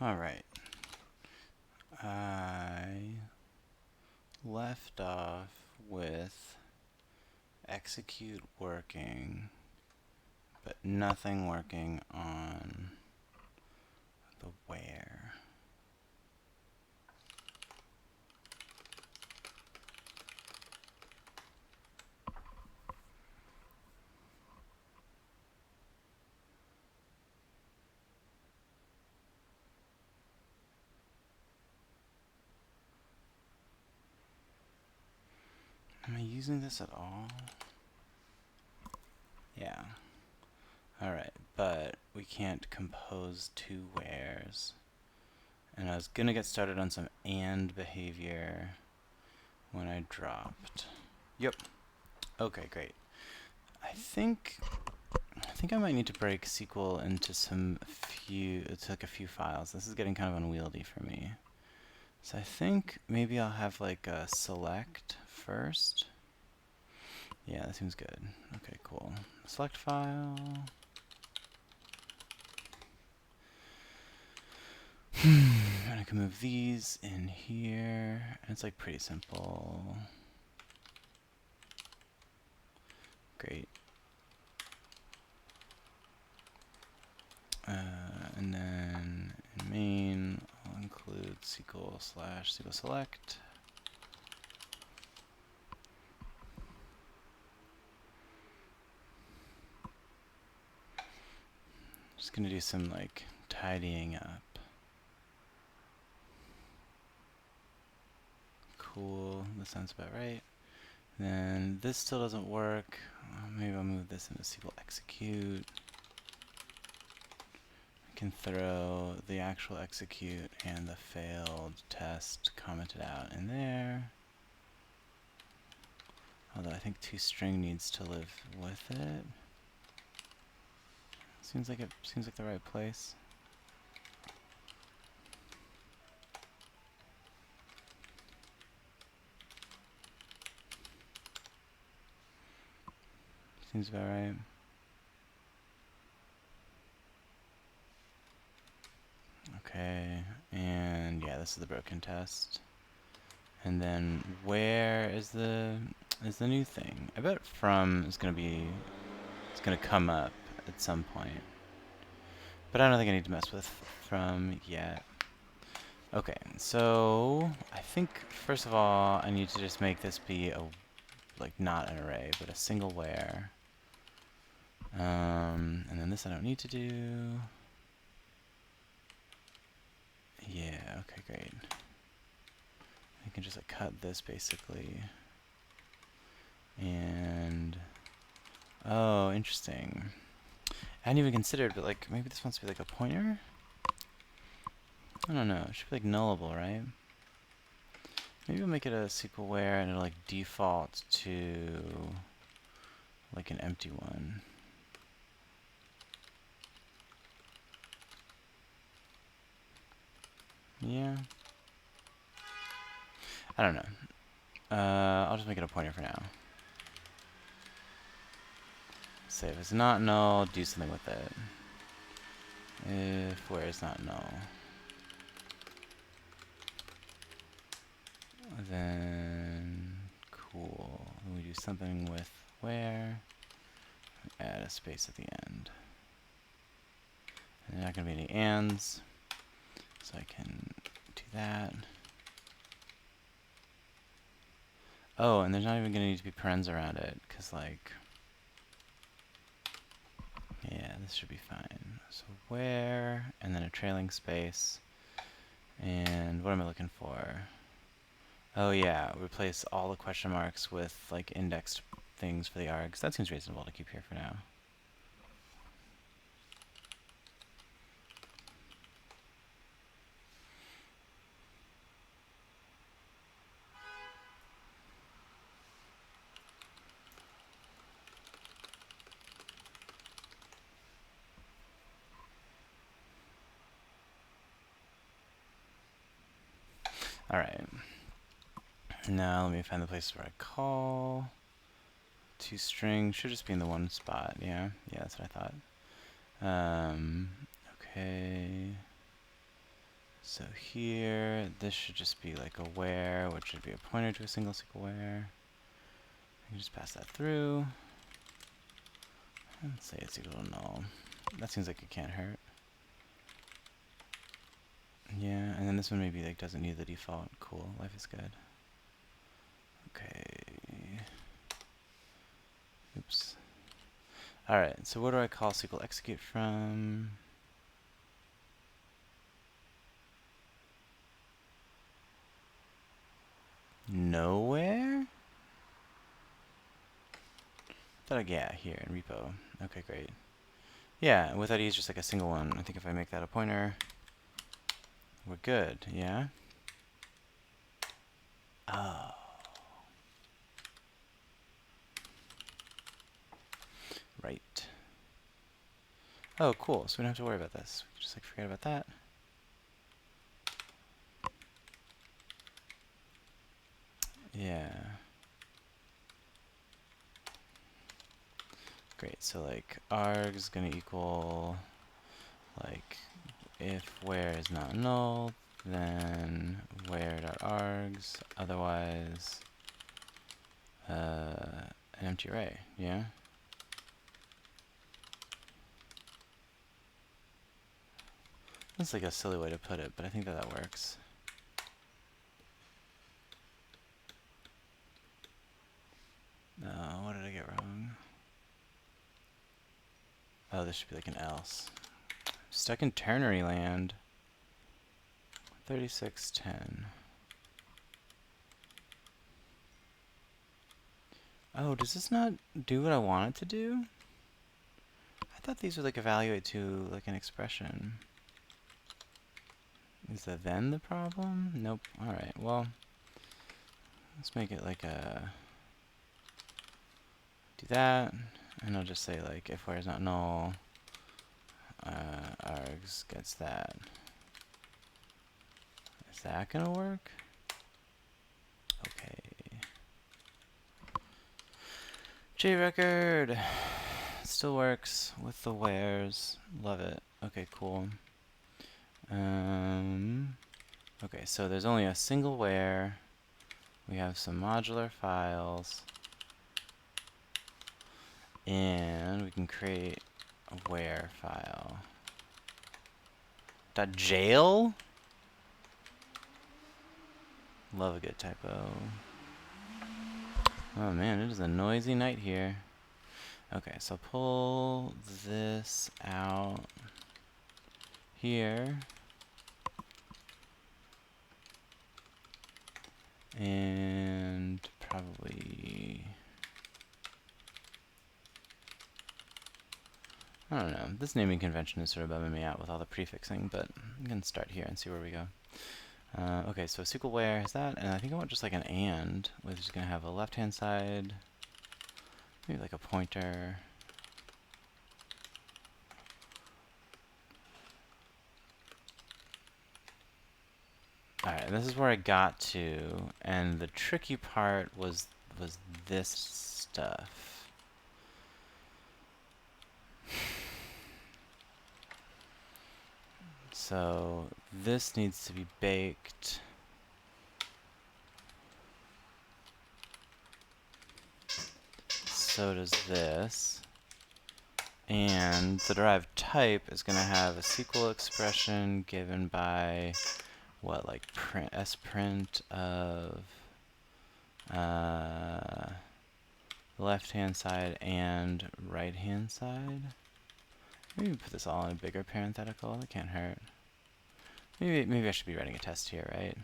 Alright. I left off with execute working, but nothing working on the where. Am I using this at all? Yeah. Alright, but we can't compose two wheres. And I was gonna get started on some and behavior when I dropped. Yep. Okay, great. I think I might need to break SQL into like a few files. This is getting kind of unwieldy for me. So I think maybe I'll have like a select first. Yeah, that seems good. Okay, cool. Select file. And I can move these in here. And it's like pretty simple. Great. And then in main, I'll include SQL select. Just gonna do some like tidying up. Cool, that sounds about right. Then this still doesn't work. Maybe I'll move this into SQL execute. I can throw the actual execute and the failed test commented out in there. Although I think toString needs to live with it. Seems like the right place. Seems about right. Okay, and yeah, this is the broken test. And then where is the new thing? I bet from is gonna come up at some point. But I don't think I need to mess with from yet. Okay, so I think first of all I need to just make this be a not an array, but a single where. And then this I don't need to do. Yeah, okay, great. I can just like cut this basically. And oh, interesting. I hadn't even considered, but like maybe this wants to be like a pointer? I don't know. It should be like nullable, right? Maybe we'll make it a SQL where and it'll like default to like an empty one. Yeah. I don't know. I'll just make it a pointer for now. Say if it's not null, do something with it. If where is not null, then cool. We do something with where. Add a space at the end. And there's not going to be any ands, so I can do that. Oh, and there's not even going to need to be parens around it, because like, yeah, this should be fine. So where, and then a trailing space. And what am I looking for? Oh yeah, replace all the question marks with like indexed things for the args. That seems reasonable to keep here for now. Alright. Now let me find the place where I call. ToString should just be in the one spot, yeah? Yeah, that's what I thought. Okay. So here, this should just be like a where, which should be a pointer to a single SQL where. You can just pass that through. Let's say it's equal to null. That seems like it can't hurt. Yeah, and then this one maybe like doesn't need the default. Cool, life is good. Okay. Oops. Alright, so where do I call SQL execute from? Nowhere? Yeah, here in repo. Okay, great. Yeah, with ID is just like a single one. I think if I make that a pointer, we're good, yeah? Oh. Right. Oh, cool. So we don't have to worry about this. We can just like forget about that. Yeah. Great. So like arg is going to equal like if where is not null, then where.args, otherwise an empty array. Yeah. That's like a silly way to put it, but I think that that works. No, what did I get wrong? Oh, this should be like an else. Stuck in ternary land. 3610. Oh, does this not do what I want it to do? I thought these would like evaluate to like an expression. Is that then the problem? Nope. Alright, well, let's make it like a... do that, and I'll just say like if where is not null, args gets that. Is that gonna work? Okay. JRecord still works with the wheres. Love it. Okay, cool. Okay, so there's only a single where. We have some modular files, and we can create a where file. .jail? Love a good typo. Oh man, it is a noisy night here. Okay, so pull this out here. And probably... I don't know. This naming convention is sort of bumming me out with all the prefixing, but I'm going to start here and see where we go. Okay, so SQL where is that? And I think I want just like an and, which is going to have a left-hand side, maybe like a pointer. Alright, this is where I got to, and the tricky part was this stuff. So this needs to be baked. So does this. And the derived type is going to have a SQL expression given by what, like print sprint of left-hand side and right-hand side. Maybe put this all in a bigger parenthetical. That can't hurt. Maybe I should be writing a test here, right?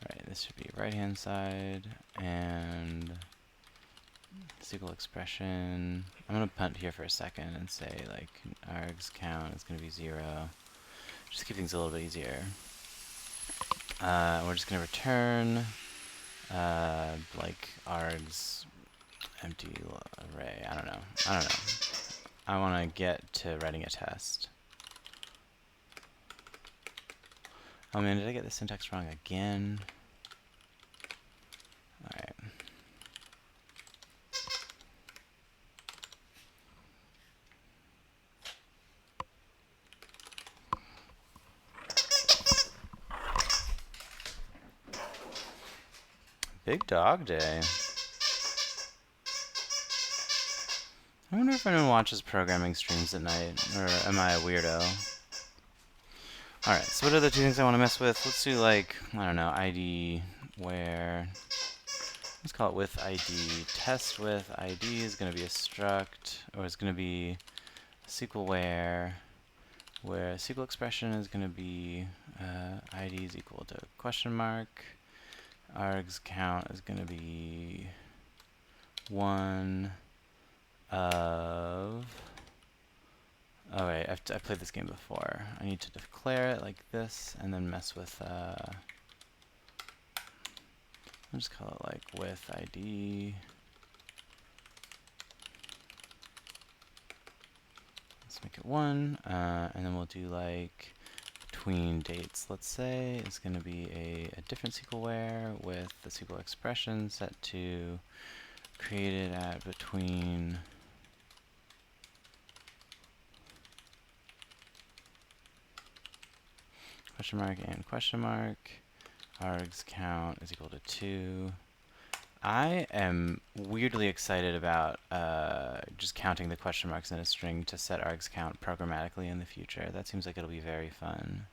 Right, this should be right-hand side and SQL expression. I'm gonna punt here for a second and say like args count is gonna be 0. Just keep things a little bit easier. We're just gonna return like args empty array. I don't know. I want to get to writing a test. Oh man, did I get the syntax wrong again? Alright. Big dog day. I wonder if anyone watches programming streams at night, or am I a weirdo? Alright, so what are the two things I want to mess with? Let's do like, I don't know, ID where. Let's call it with ID. Test with ID is going to be a struct, or it's going to be SQL where SQL expression is going to be ID is equal to question mark. Args count is going to be 1 of. Oh wait, I've played this game before. I need to declare it like this, and then mess with. I'll just call it like with ID. Let's make it 1, and then we'll do like between dates. Let's say it's going to be a different SQL where with the SQL expression set to created at between. Question mark and question mark. Args count is equal to 2. I am weirdly excited about just counting the question marks in a string to set args count programmatically in the future. That seems like it'll be very fun.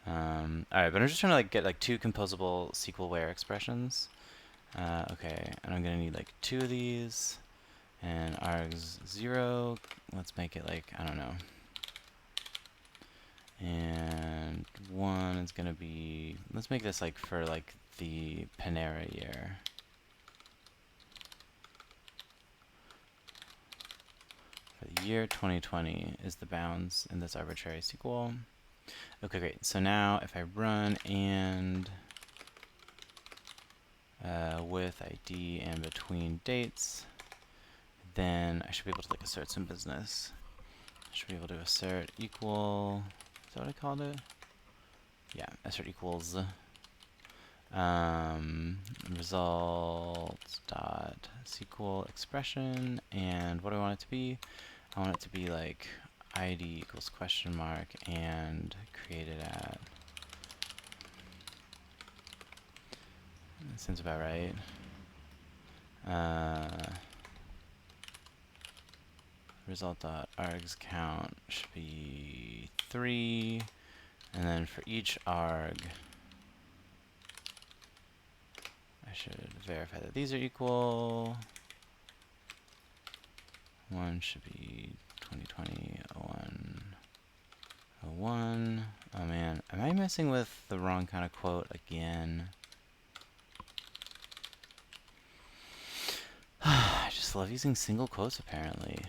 Alright, but I'm just trying to like get like 2 composable SQL where expressions. Okay, and I'm gonna need like 2 of these. And args 0. Let's make it like, I don't know. And 1 is going to be, let's make this like for like the Panera year. For the year 2020 is the bounds in this arbitrary SQL. Okay, great. So now if I run and with ID and between dates, then I should be able to like assert some business. I should be able to assert equal. Is that what I called it? Yeah, assert equals results dot SQL expression, and what do I want it to be? I want it to be like ID equals question mark and created at. That seems about right. Result dot args count should be 3, and then for each arg, I should verify that these are equal. 1 should be 2020 01. Oh man, am I messing with the wrong kind of quote again? I just love using single quotes apparently.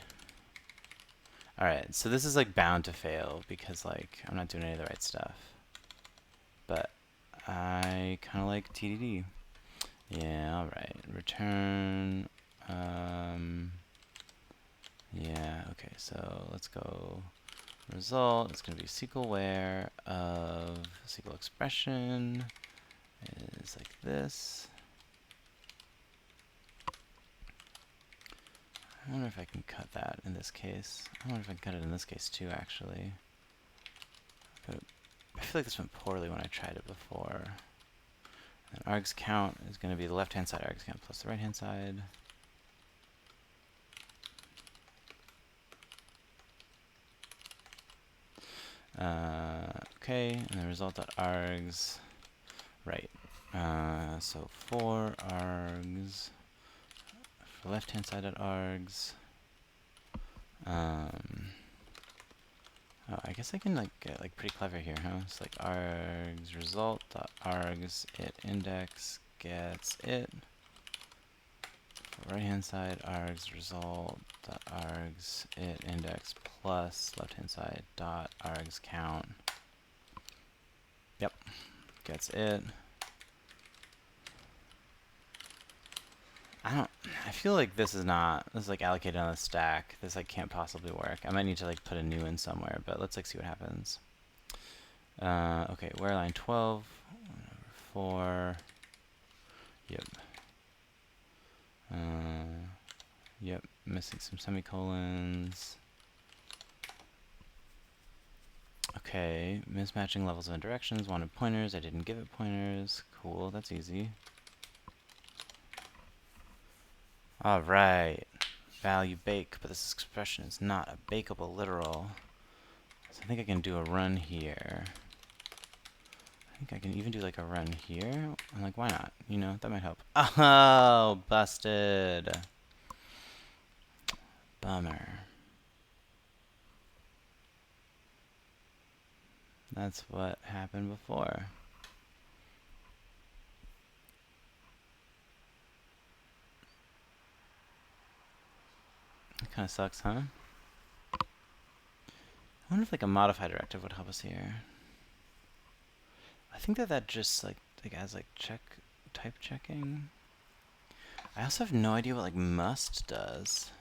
Alright, so this is like bound to fail because like I'm not doing any of the right stuff. But I kind of like TDD. Yeah, alright. Return. Yeah, okay, so let's go result. It's going to be SQL where of SQL expression is like this. I wonder if I can cut that in this case. I wonder if I can cut it in this case too, actually. But I feel like this went poorly when I tried it before. And args count is going to be the left-hand side args count plus the right-hand side. Okay, and the result.args, right. So for args, for left-hand side at args, oh, I guess I can like get like pretty clever here, huh? It's like args result.args it index gets it. For right-hand side args result.args it index plus left-hand side dot args count. Yep, gets it. I feel like this is like allocated on the stack. This like can't possibly work. I might need to like put a new in somewhere, but let's like see what happens. Okay, where line 12, 4, yep. Yep, missing some semicolons. Okay, mismatching levels of indirections, wanted pointers, I didn't give it pointers. Cool, that's easy. Alright. Value bake, but this expression is not a bakeable literal. So I think I can do a run here. I think I can even do like a run here. I'm like, why not? You know, that might help. Oh, busted. Bummer. That's what happened before. It kind of sucks, huh? I wonder if like a modify directive would help us here. I think that just like adds like type checking. I also have no idea what like must does.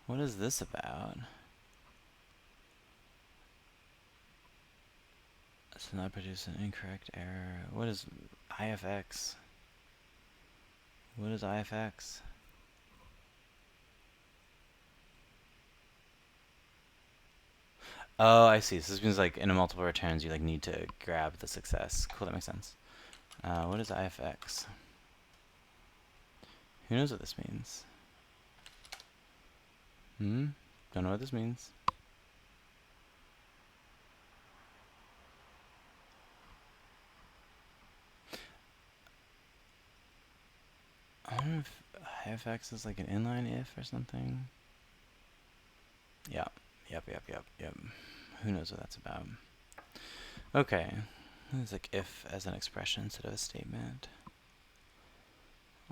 What is this about? Does not produce an incorrect error. What is IFX? What is IFX? Oh, I see. So this means like in a multiple returns you like need to grab the success. Cool, that makes sense. What is IFX? Who knows what this means? Don't know what this means. I wonder if IFX is like an inline if or something. Yep. Who knows what that's about? Okay. It's like if as an expression instead of a statement.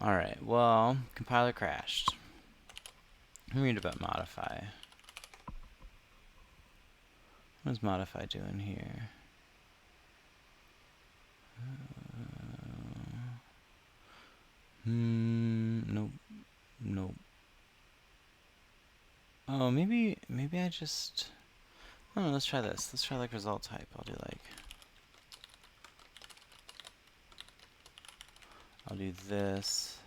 Alright, well, compiler crashed. Let me read about modify. What is modify doing here? Nope. Nope. Oh, maybe I just... Oh, let's try this. Let's try like result type. I'll do this.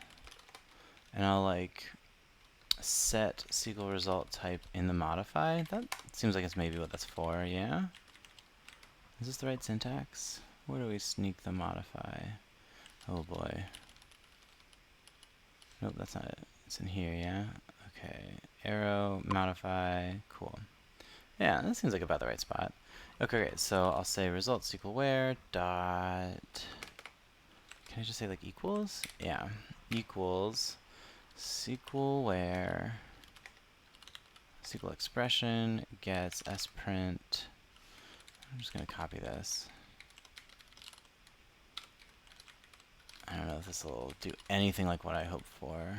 And I'll like set SQL result type in the modify. That seems like it's maybe what that's for, yeah? Is this the right syntax? Where do we sneak the modify? Oh boy. Nope, that's not it. It's in here, yeah? Okay. Arrow, modify, cool. Yeah, that seems like about the right spot. Okay, great. So I'll say result SQL WHERE dot... Can I just say like equals? Yeah. Equals SQL WHERE SQL expression gets sprint. I'm just going to copy this. I don't know if this will do anything like what I hoped for.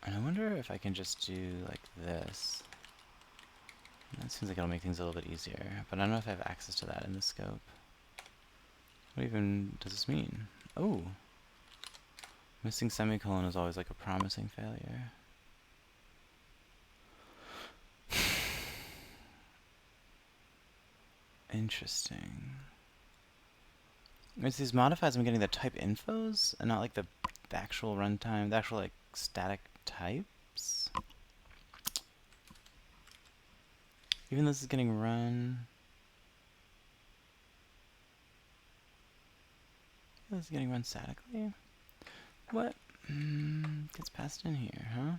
And I wonder if I can just do like this. That seems like it'll make things a little bit easier, but I don't know if I have access to that in the scope. What even does this mean? Oh! Missing semicolon is always like a promising failure. Interesting. It's these modifies I'm getting the type infos and not like the actual runtime, the actual like static types. Even though this is getting run. This is getting run statically. What? Gets passed in here, huh?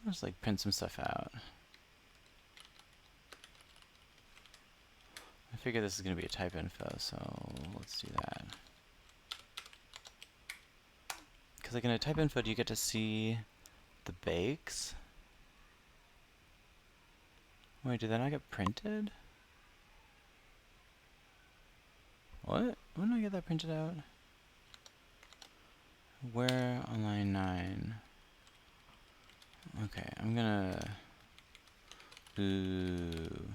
I'll just like print some stuff out. I figure this is going to be a type info, so let's do that. Because like in a type info, do you get to see the bakes? Wait, did that not get printed? What? When did I get that printed out? Where on line 9? Okay, I'm gonna... Ooh.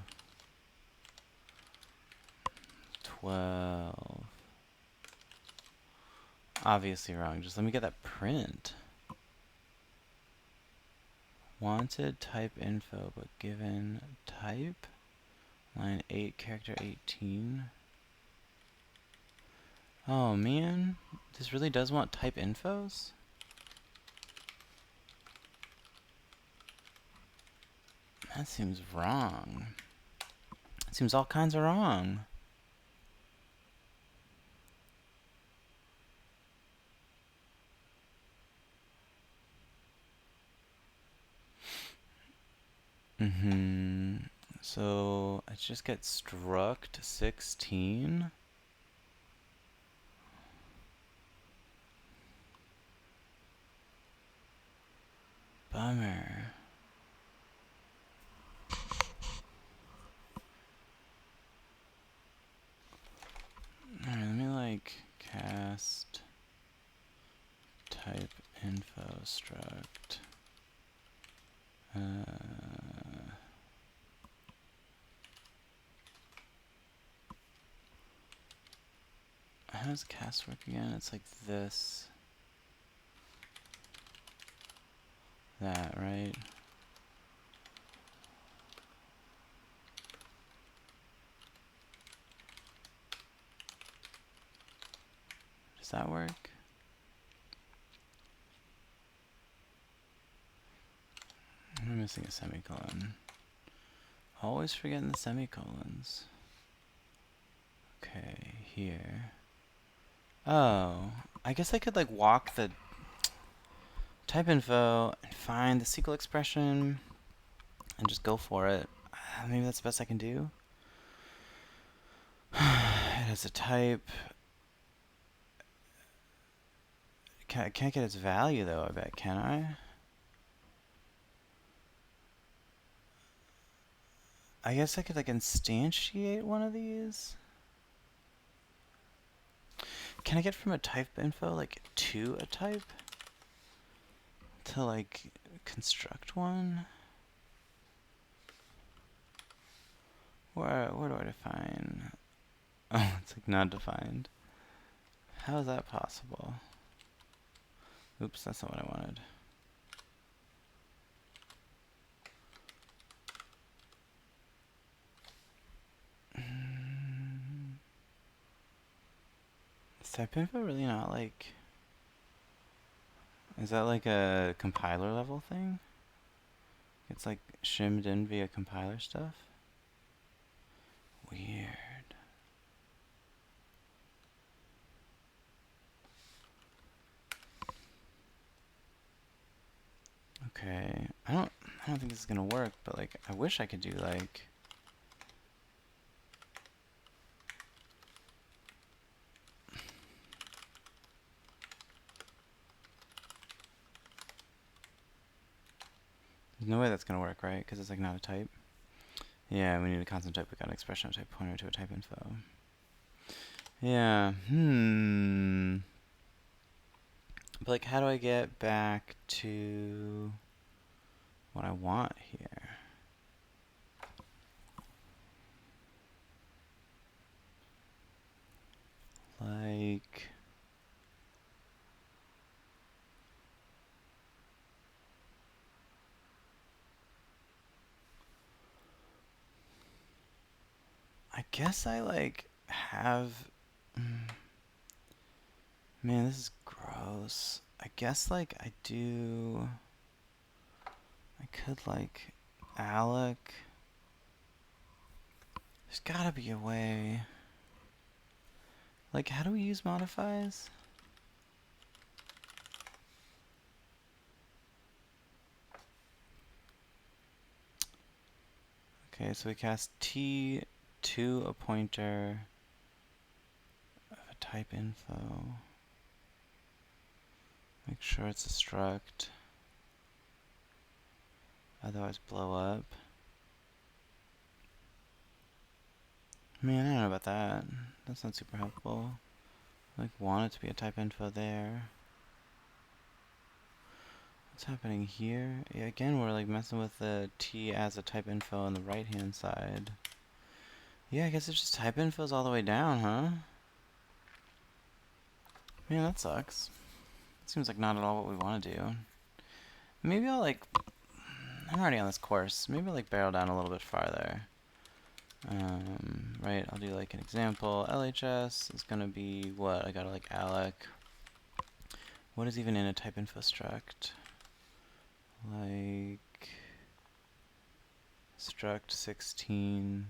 12. Obviously wrong. Just let me get that print. Wanted type info, but given type. Line 8, character 18. Oh man, this really does want type infos? That seems wrong. It seems all kinds of wrong. So I just get struct 16. Bummer. Alright, let me like cast type info struct. How does cast work again? It's like this. That, right? Does that work? I'm missing a semicolon. Always forgetting the semicolons. Okay, here. Oh, I guess I could like walk the type info and find the SQL expression and just go for it. Maybe that's the best I can do. It has a type. I can't get its value though, I bet, can I? I guess I could like instantiate one of these. Can I get from a type info like to a type? To like construct one? Where do I define? Oh, it's like not defined. How is that possible? Oops, that's not what I wanted. Is type info really not like... Is that like a compiler level thing? It's like shimmed in via compiler stuff? Weird. Okay, I don't think this is gonna work, but like I wish I could do like there's no way that's gonna work, right? Because it's like not a type. Yeah, we need a constant type. We got an expression of type pointer to a type info. Yeah. But like, how do I get back to what I want here? Like, I guess I like have, man, this is gross. I guess like I do, I could like alloc. There's gotta be a way. Like, how do we use modifies? Okay, so we cast T to a pointer of a type info. Make sure it's a struct. Otherwise blow up. Man, I don't know about that. That's not super helpful. I like want it to be a type info there. What's happening here? Yeah, again, we're like messing with the T as a type info on the right hand side. Yeah, I guess it's just type infos all the way down, huh? Man, that sucks. Seems like not at all what we want to do. Maybe I'll like... I'm already on this course. Maybe I'll like barrel down a little bit farther. Right, I'll do like an example. LHS is gonna be what? I gotta like alloc. What is even in a type info struct? Like... struct 16.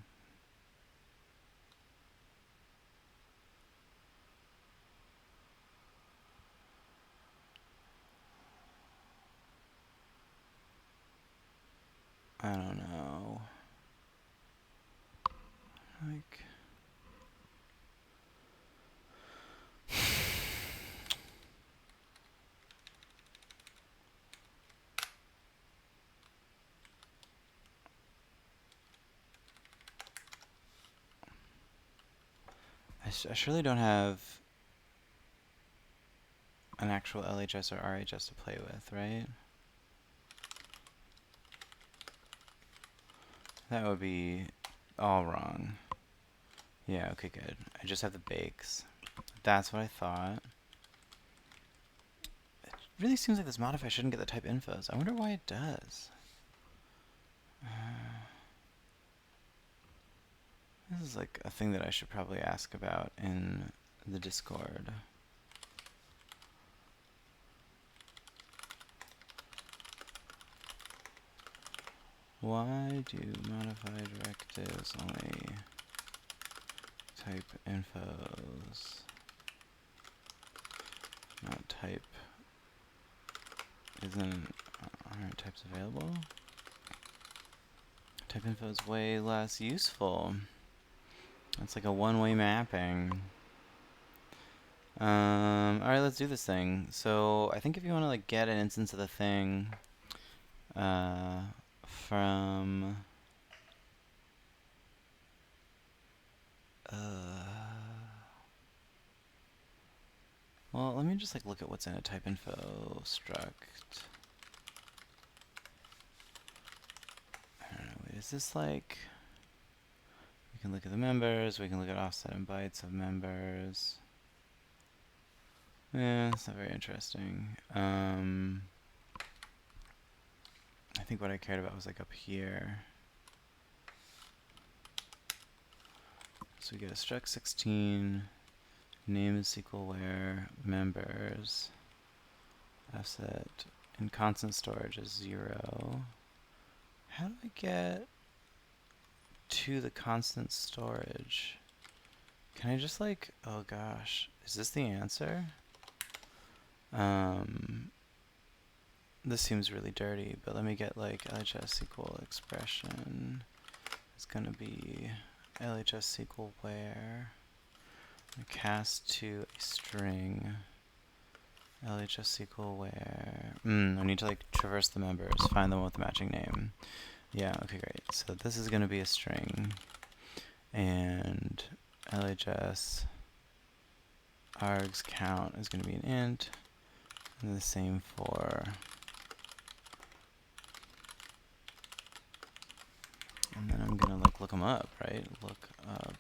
I don't know. Like, I surely don't have an actual LHS or RHS to play with, right? That would be all wrong. Yeah, okay, good. I just have the bakes. That's what I thought. It really seems like this modify shouldn't get the type infos. I wonder why it does. This is like a thing that I should probably ask about in the Discord. Why do modify directives only type infos, not type? Aren't types available? Type info is way less useful. It's like a one-way mapping. Alright, let's do this thing. So I think if you want to like get an instance of the thing from well, let me just like look at what's in a type info struct. I don't know, wait, is this like, we can look at the members, we can look at offset and bytes of members. Yeah, it's not very interesting. I think what I cared about was like up here. So we get a struct 16, name is SQL WHERE, members, offset, and constant storage is 0. How do I get to the constant storage? Can I just like, oh gosh, is this the answer? This seems really dirty, but let me get like LHS SQL expression. It's gonna be LHS SQL WHERE. Cast to a string. LHS SQL WHERE. I need to like traverse the members, find the one with the matching name. Yeah, okay, great. So this is gonna be a string, and LHS args count is gonna be an int, and the same for. And then I'm gonna like look them up, right? Look up.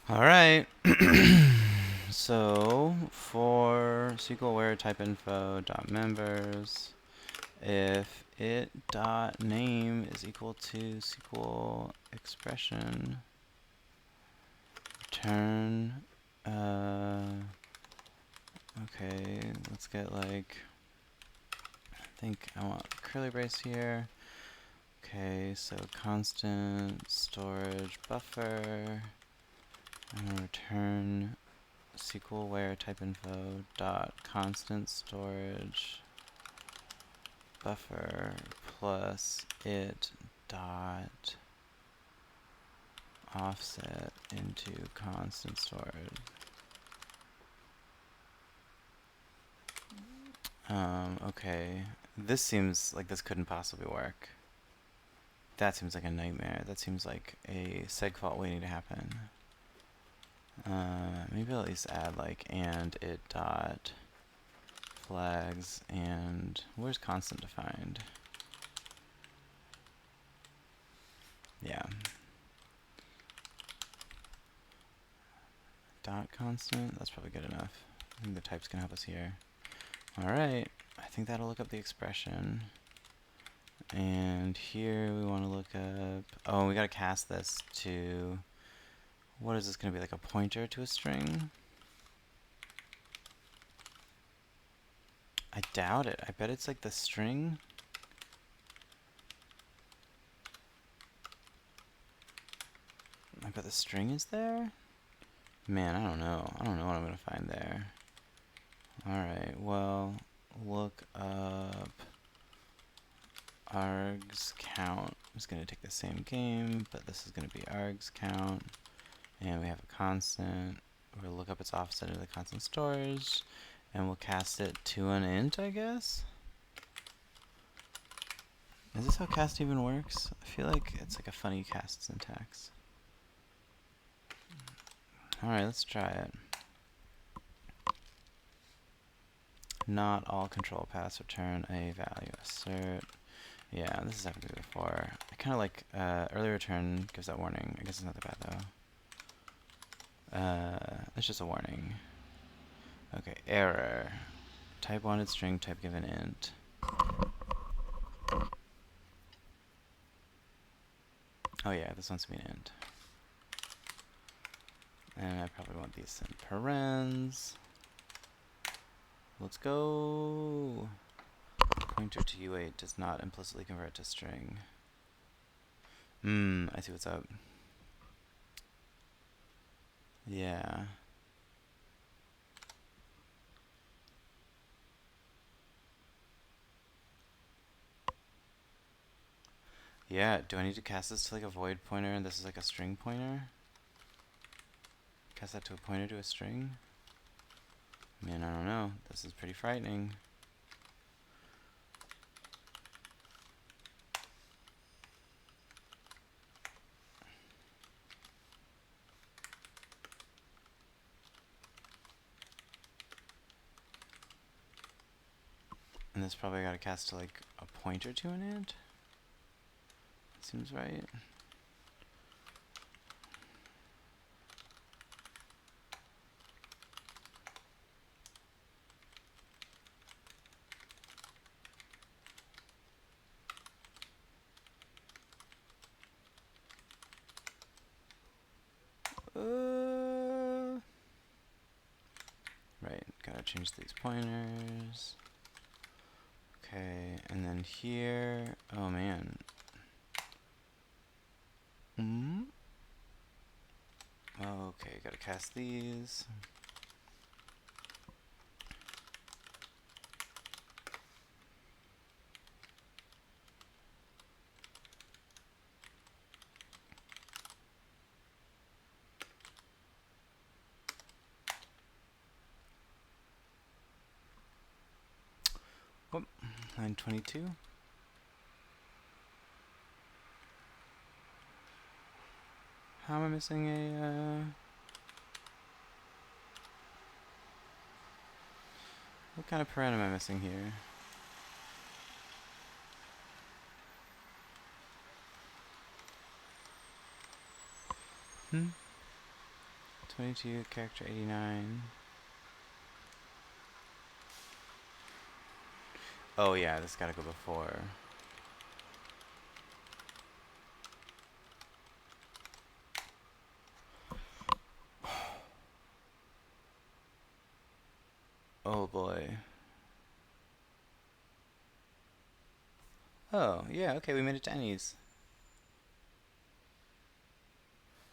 All right. So for SQL WHERE type info dot members, if it dot name is equal to SQL expression, return. Okay, let's get like, I think I want curly brace here. Okay, so constant storage buffer. I'm gonna return SQL WHERE type info dot constant storage buffer plus it dot offset into constant storage. Okay, this seems like this couldn't possibly work. That seems like a nightmare. That seems like a seg fault waiting to happen. Maybe I'll at least add like and it dot flags and where's constant defined? Yeah. dot constant. That's probably good enough. I think the type's gonna help us here. Alright, I think that'll look up the expression. And here we want to look up... Oh, we gotta cast this to... What is this gonna be, like a pointer to a string? I doubt it. I bet it's like the string. I bet the string is there? Man, I don't know. I don't know what I'm gonna find there. Alright, well, look up args count. I'm just gonna take the same game, but this is gonna be args count. And we have a constant. We'll look up its offset into the constant storage. And we'll cast it to an int, I guess? Is this how cast even works? I feel like it's like a funny cast syntax. Alright, let's try it. Not all control paths return a value. Assert. Yeah, this has happened to me before. I kind of like early return gives that warning. I guess it's not that bad though. It's just a warning. Okay, error. Type wanted string, type given int. Oh yeah, this wants to be an int. And I probably want these in parens. Let's go. Pointer to U8 does not implicitly convert to string. I see what's up. Yeah. Yeah, do I need to cast this to like a void pointer and this is like a string pointer? Cast that to a pointer to a string? Man, I don't know. This is pretty frightening. And this probably got to cast to like a pointer to an int? Seems right. Right, gotta change these pointers. Okay, and then here, oh man. Okay, gotta cast these. Whoop, line 22. How am I missing a, what kind of paren am I missing here? Hmm? 22, character 89. Oh yeah, this gotta go before. Oh boy. Oh, yeah, okay, we made it to any's.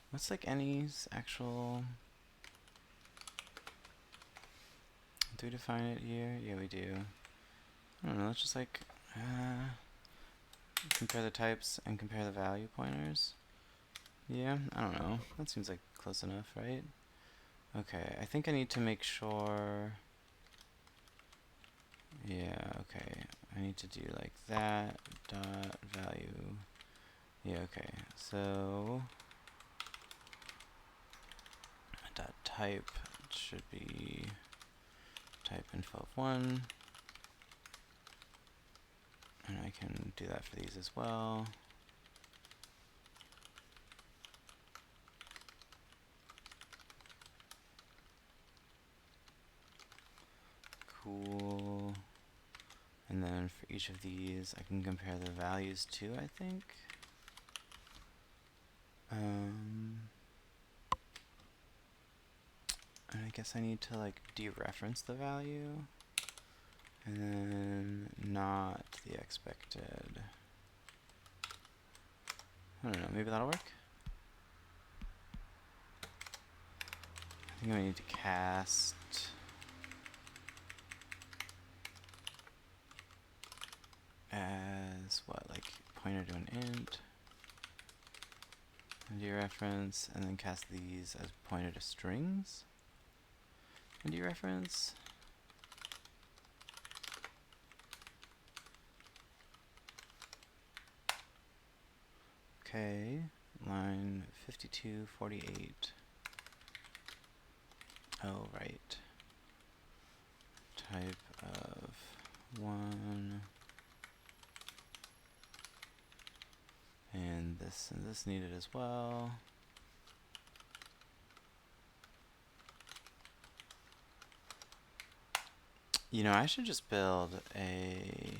What's like any's actual... Do we define it here? Yeah, we do. I don't know, let's just like compare the types and compare the value pointers. Yeah, I don't know. That seems like close enough, right? Okay, I think I need to make sure... Yeah, okay. I need to do like that, dot value. Yeah, okay. So... dot type should be type info of 1. And I can do that for these as well. cool. And then for each of these, I can compare the values too, I think. And I guess I need to like dereference the value and then not the expected. I don't know, maybe that'll work? I think I need to cast as what, like pointer to an int, and dereference, and then cast these as pointer to strings, and dereference. Okay, line 5248. Oh, right. Type of 1. And this needed as well. You know, I should just build a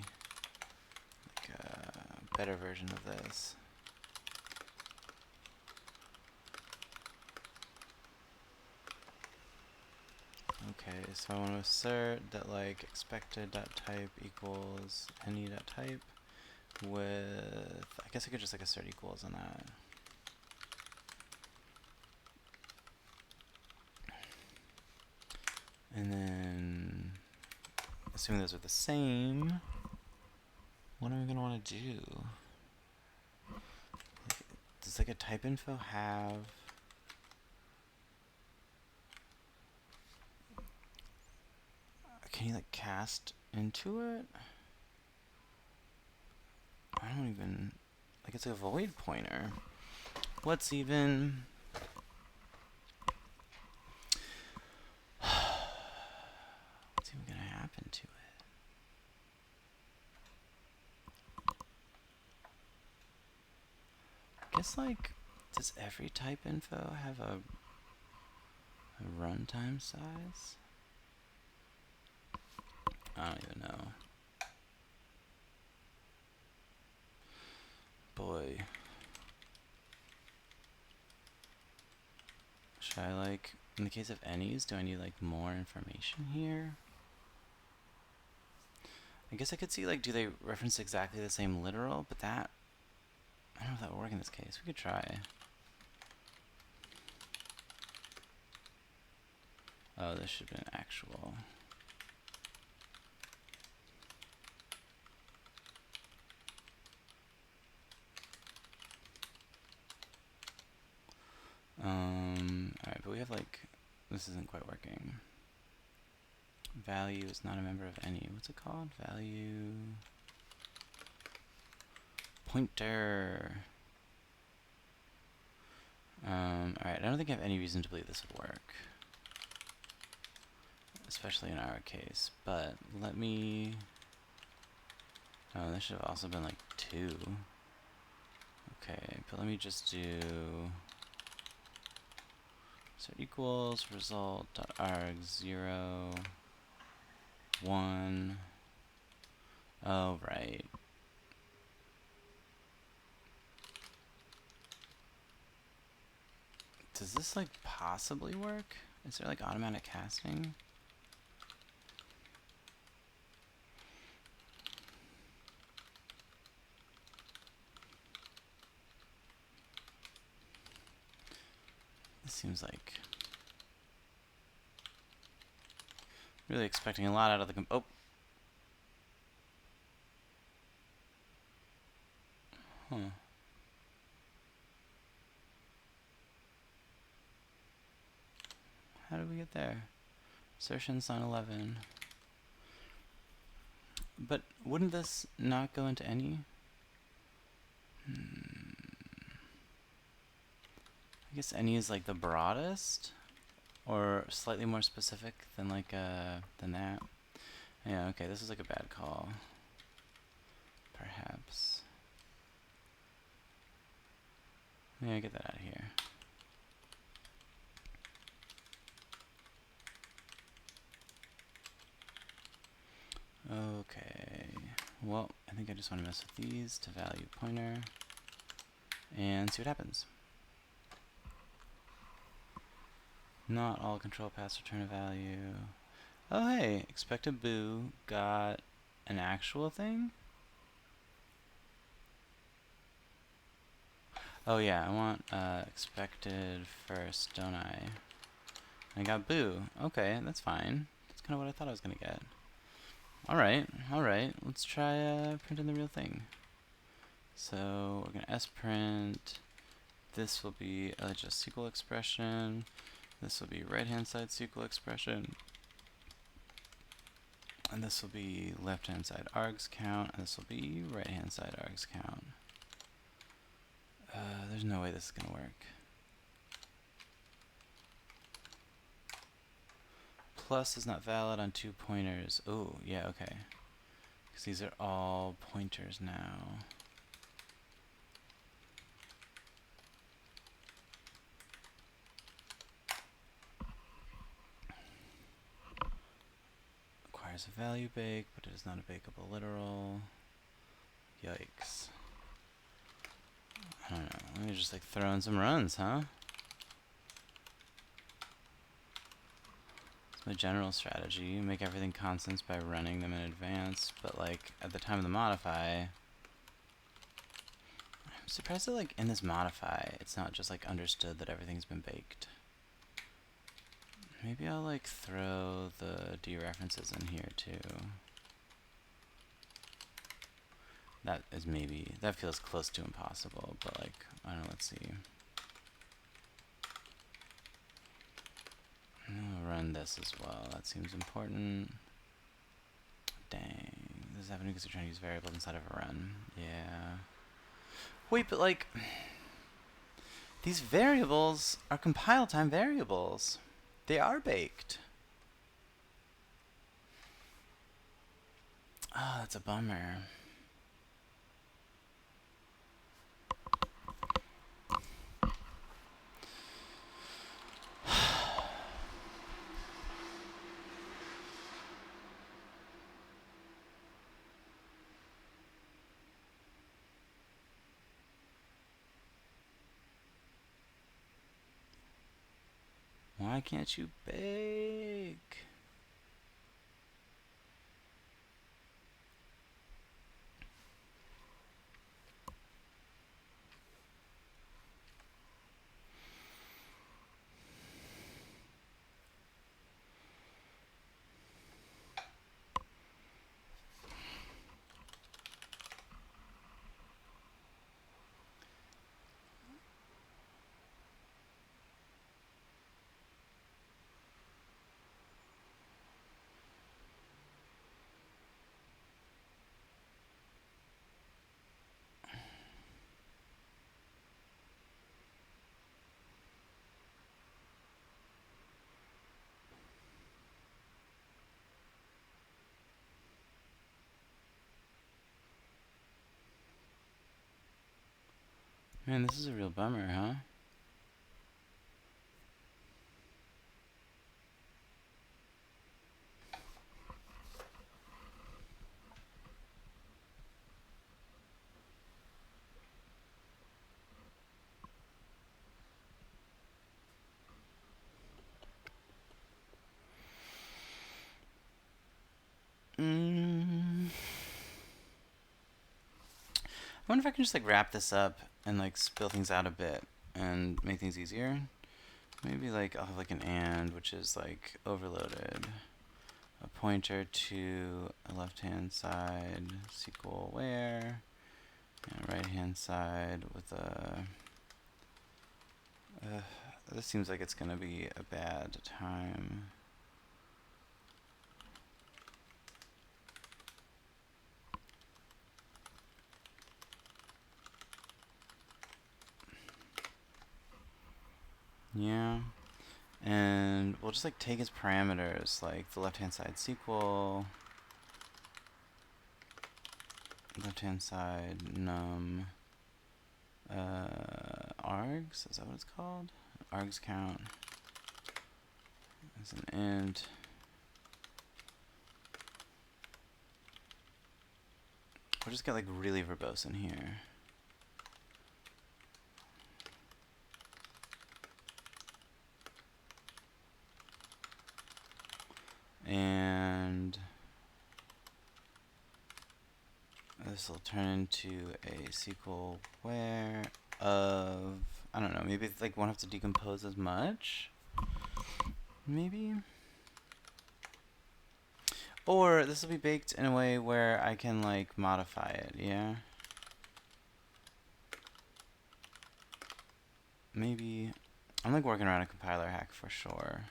better version of this. Okay, so I want to assert that like expected.type equals any.type with, I guess I could just like assert equals on that. And then, assuming those are the same, what am I going to want to do? Does like a type info have can you like cast into it? I don't even, like it's a void pointer. What's even, what's even gonna happen to it? I guess like, does every type info have a runtime size? I don't even know. Boy. Should I like, in the case of any's, do I need like more information here? I guess I could see like, do they reference exactly the same literal? But that, I don't know if that would work in this case. We could try. Oh, this should have been actual. Alright, but we have like, this isn't quite working. Value is not a member of any. What's it called? Value pointer. Alright, I don't think I have any reason to believe this would work. Especially in our case. But let me... Oh, this should have also been like 2. Okay, but let me just do... So equals result.arg 0, 1. Oh, right. Does this like possibly work? Is there like automatic casting? This seems like really expecting a lot out of the oh. Huh. How did we get there? Assertions on 11. But wouldn't this not go into any? I guess any is like the broadest, or slightly more specific than like than that. Yeah, okay, this is like a bad call. Perhaps. Maybe I get that out of here. well, I think I just want to mess with these to value pointer and see what happens. Not all control paths return a value. Oh hey, expected boo got an actual thing? Oh yeah, I want expected first, don't I? I got boo. Okay, that's fine. That's kind of what I thought I was going to get. Alright. Let's try printing the real thing. So we're going to sprint. This will be just SQL expression. This will be right-hand side SQL expression. And this will be left-hand side args count. And this will be right-hand side args count. There's no way this is going to work. Plus is not valid on 2 pointers. Oh, yeah, okay. Because these are all pointers now. Requires a value bake, but it is not a bakeable literal. Yikes. I don't know. Let me just like throw in some runs, huh? It's my general strategy. Make everything constants by running them in advance, but like at the time of the modify, I'm surprised that like in this modify, it's not just like understood that everything's been baked. Maybe I'll like throw the dereferences in here too. That is maybe, that feels close to impossible, but like, I don't know, let's see. I'll run this as well, that seems important. Dang, this is happening because you're trying to use variables inside of a run. Yeah. Wait, but like, these variables are compile time variables. They are baked. Oh, that's a bummer. Why can't you bake? Man, this is a real bummer, huh? I wonder if I can just like wrap this up and like spill things out a bit and make things easier. Maybe like I'll have like an and, which is like overloaded. A pointer to a left-hand side SQL WHERE, and right-hand side with a. This seems like it's gonna be a bad time. Yeah. And we'll just like take its parameters, like the left-hand side SQL, left-hand side num, args, is that what it's called? Args count as an int. We'll just get like really verbose in here. And this will turn into a SQL where of, I don't know, maybe it's like won't have to decompose as much. Maybe. Or this will be baked in a way where I can like modify it, yeah? Maybe. I'm like working around a compiler hack for sure.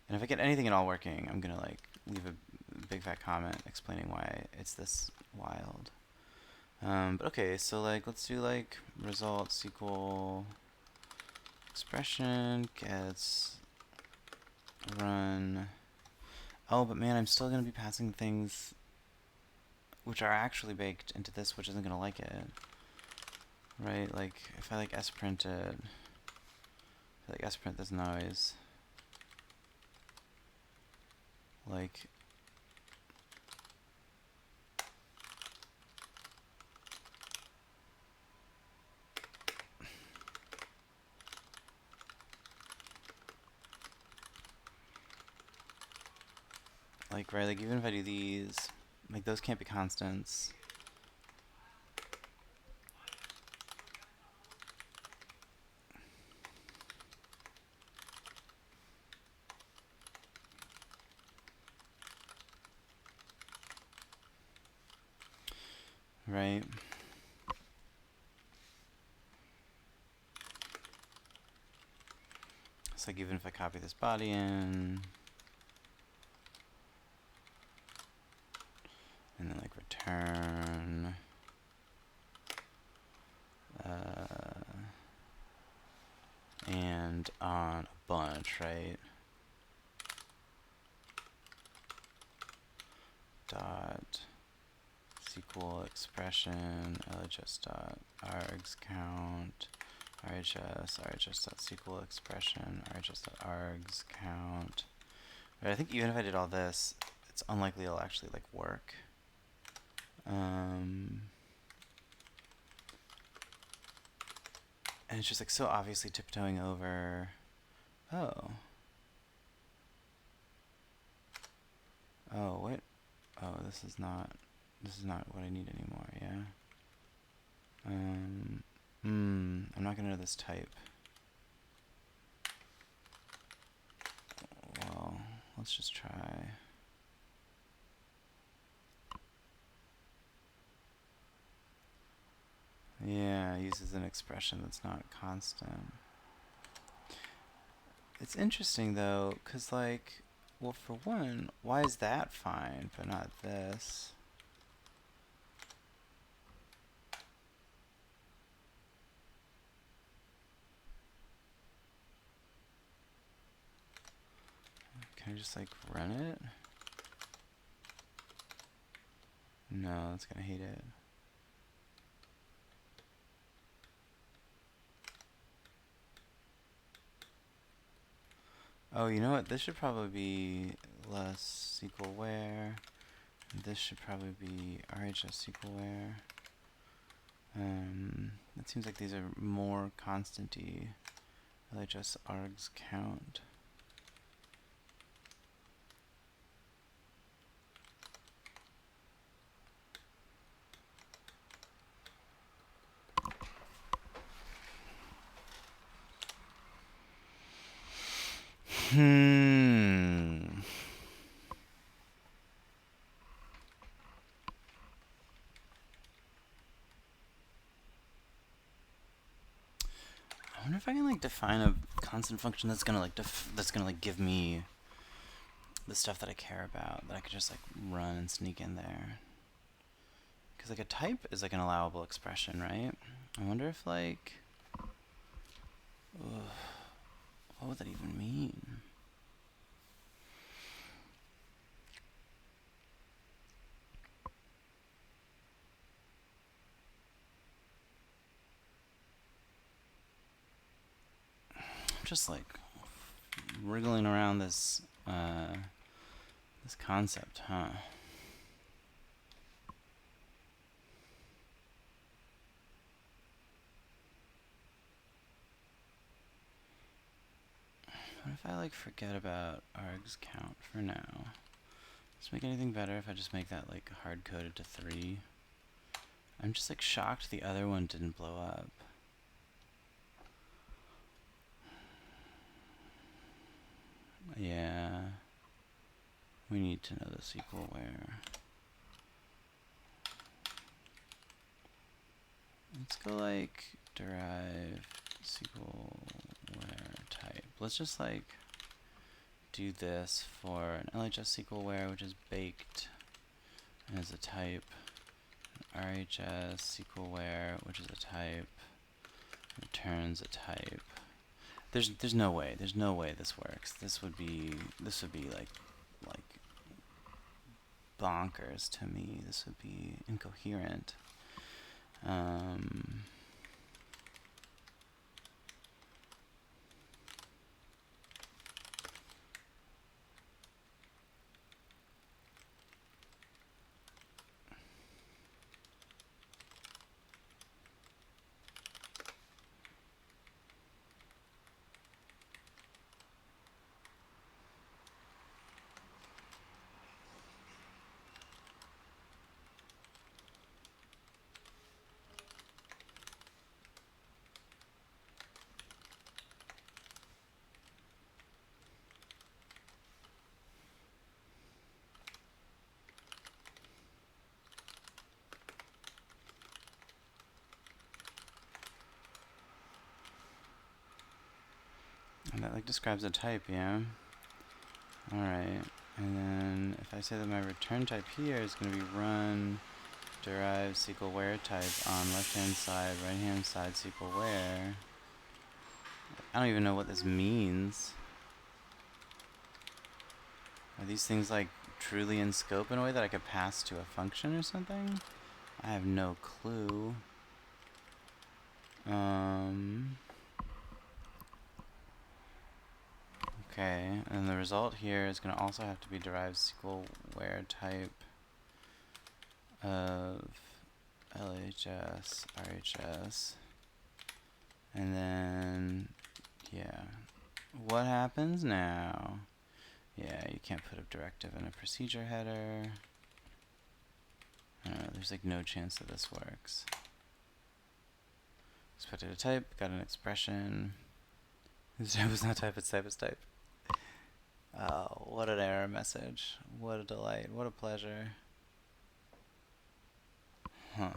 And if I get anything at all working, I'm gonna like leave a big fat comment explaining why it's this wild. But okay, so like let's do like result SQL expression gets run. Oh, but man, I'm still gonna be passing things which are actually baked into this, which isn't gonna like it, right? Like if I like sprint it, like sprint this noise, like right, like even if I do these, like those can't be constants. Right? So like even if I copy this body in, and then like return and on a bunch, right? Dot SQL expression LHS dot args count RHS dot SQL expression RHS dot args count. But I think even if I did all this, it's unlikely it'll actually like work. And it's just like so obviously tiptoeing over. Oh. Oh, what? Oh, this is not what I need anymore, yeah? I'm not gonna know this type. Well, let's just try. Yeah, it uses an expression that's not constant. It's interesting though, because like, well, for one, why is that fine, but not this? Can I just like run it? No, it's gonna hate it. Oh, you know what? This should probably be less SQL where. This should probably be RHS SQL where. It seems like these are more constant-y. LHS args count. I wonder if I can like define a constant function that's gonna like give me the stuff that I care about, that I could just like run and sneak in there. Because like a type is like an allowable expression, right? I wonder if like, what would that even mean? I'm just like wriggling around this this concept, huh? I like forget about args count for now? Does it make anything better if I just make that like hard coded to 3? I'm just like shocked the other one didn't blow up. Yeah. We need to know the SQL where. Let's go like derive SQL where type. Let's just like do this for an LHS SQL where, which is baked as a type. RHS SQL where, which is a type, returns a type. There's no way this works. This would be like bonkers to me. This would be incoherent. And that like describes a type, yeah? Alright, and then if I say that my return type here is going to be run derive SQL where type on left hand side, right hand side SQL where. I don't even know what this means. Are these things like truly in scope in a way that I could pass to a function or something? I have no clue. Okay, and the result here is going to also have to be derived SQL where type of LHS, RHS, and then, yeah. What happens now? Yeah, you can't put a directive in a procedure header. I don't know, there's like no chance that this works. Expected a type, got an expression. This type is not type, it's type, it's type. Oh, what an error message. What a delight, what a pleasure. Huh.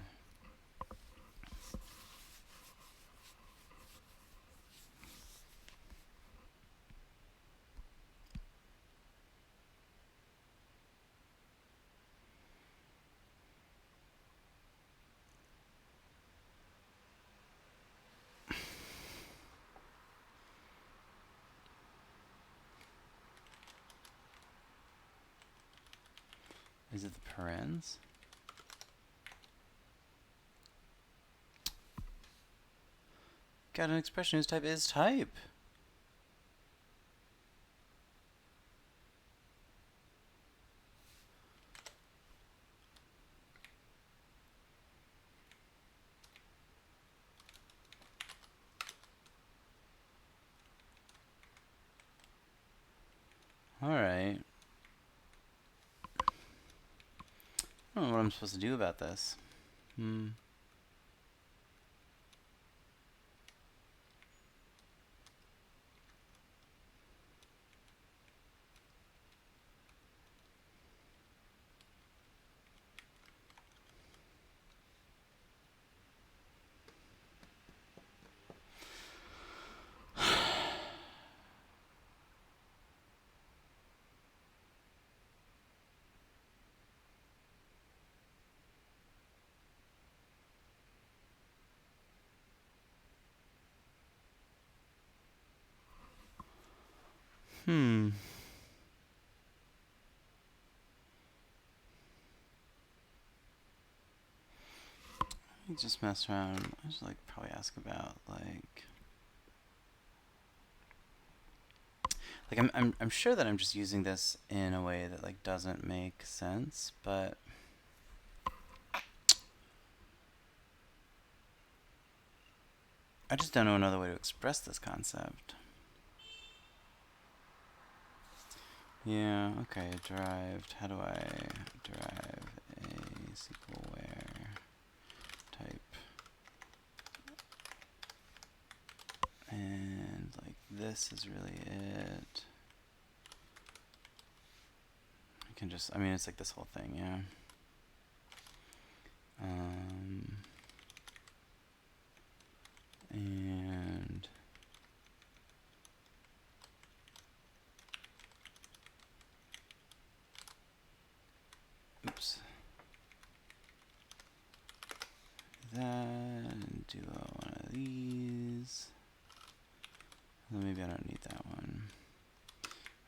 Is it the parens? Got an expression whose type is type. Alright. I don't know what I'm supposed to do about this. Let me just mess around. I should like probably ask about I'm sure that I'm just using this in a way that like doesn't make sense, but I just don't know another way to express this concept. Yeah, okay, derived. How do I derive a SQL WHERE type? And like this is really it. I can just, I mean, it's like this whole thing, yeah. And oops. That, and do one of these. Well, maybe I don't need that one.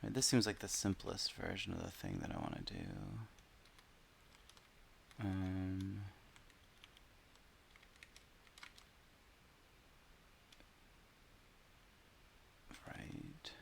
Right, this seems like the simplest version of the thing that I want to do. Right.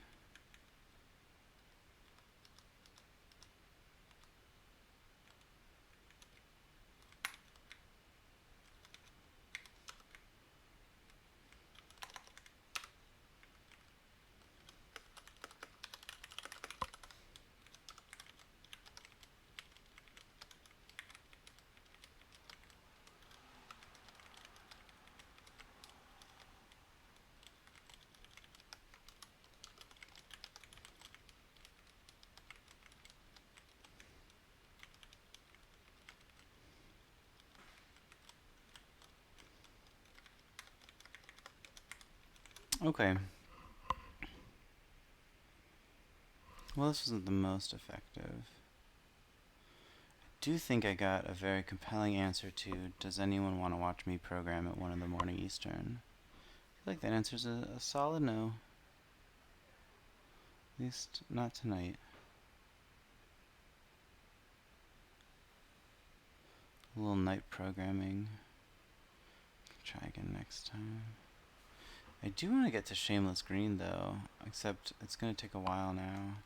Okay. Well, this wasn't the most effective. I do think I got a very compelling answer to, does anyone want to watch me program at 1 in the morning Eastern? I feel like that answer's a solid no. At least not tonight. A little night programming. Try again next time. I do want to get to Shameless Green though, except it's going to take a while now.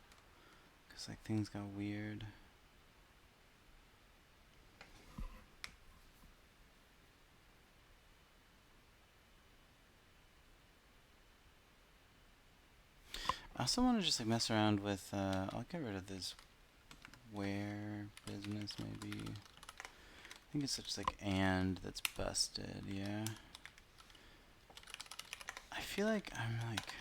Because like things got weird. I also want to just like mess around with, I'll get rid of this where business maybe. I think it's such like and that's busted, yeah. I feel like I'm like,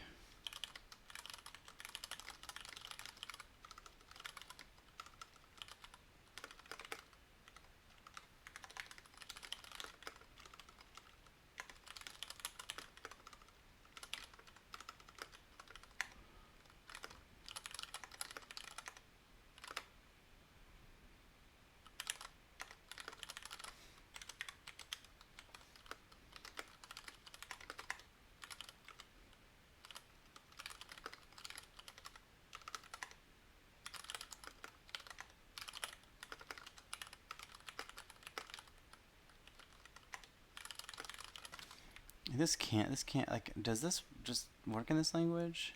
this can't, like, does this just work in this language?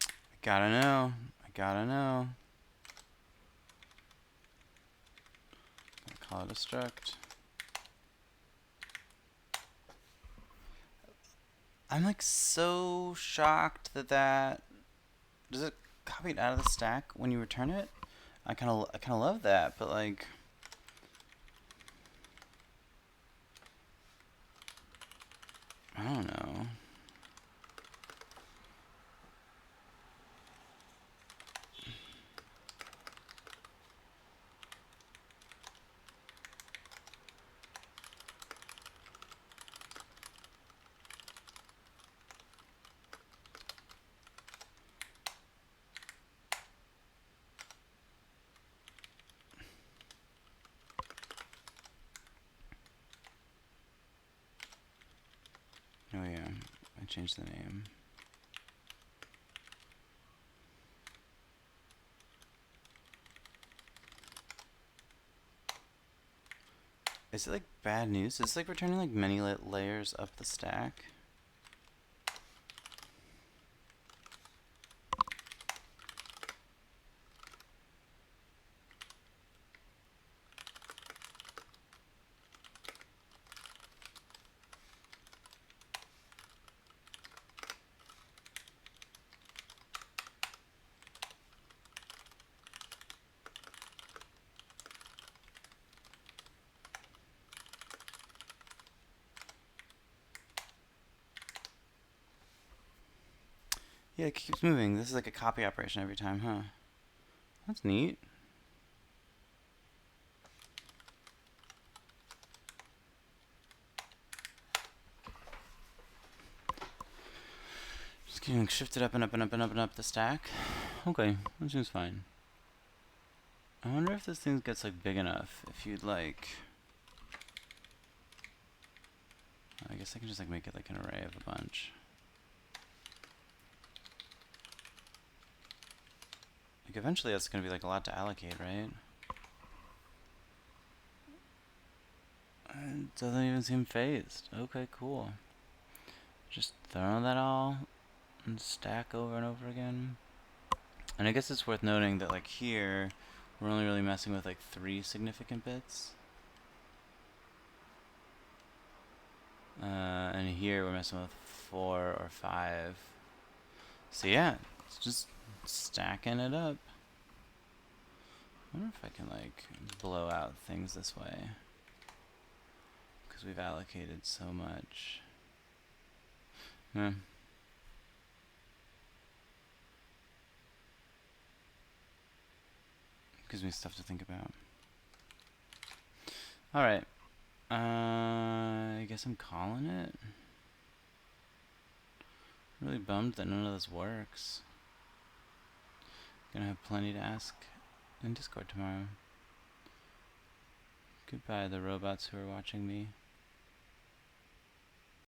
I gotta know. I gotta know. Call it a struct. I'm like so shocked that does it copy it out of the stack when you return it? I kind of love that, but like I don't know. Oh yeah, I changed the name. Is it like bad news? Is it like returning like many layers up the stack? Yeah, it keeps moving. This is like a copy operation every time, huh? That's neat. Just getting shifted up and up and up and up and up the stack. Okay, that seems fine. I wonder if this thing gets like big enough. If you'd like, I guess I can just like make it like an array of a bunch. Like eventually that's gonna be like a lot to allocate, right? It doesn't even seem phased. Okay, cool. Just throw that all and stack over and over again. And I guess it's worth noting that like here, we're only really messing with like 3 significant bits. And here we're messing with 4 or 5. So yeah, it's just stacking it up. I wonder if I can like blow out things this way, because we've allocated so much. Gives me stuff to think about. Alright. I guess I'm calling it. Really bummed that none of this works. Gonna have plenty to ask in Discord tomorrow. Goodbye, the robots who are watching me.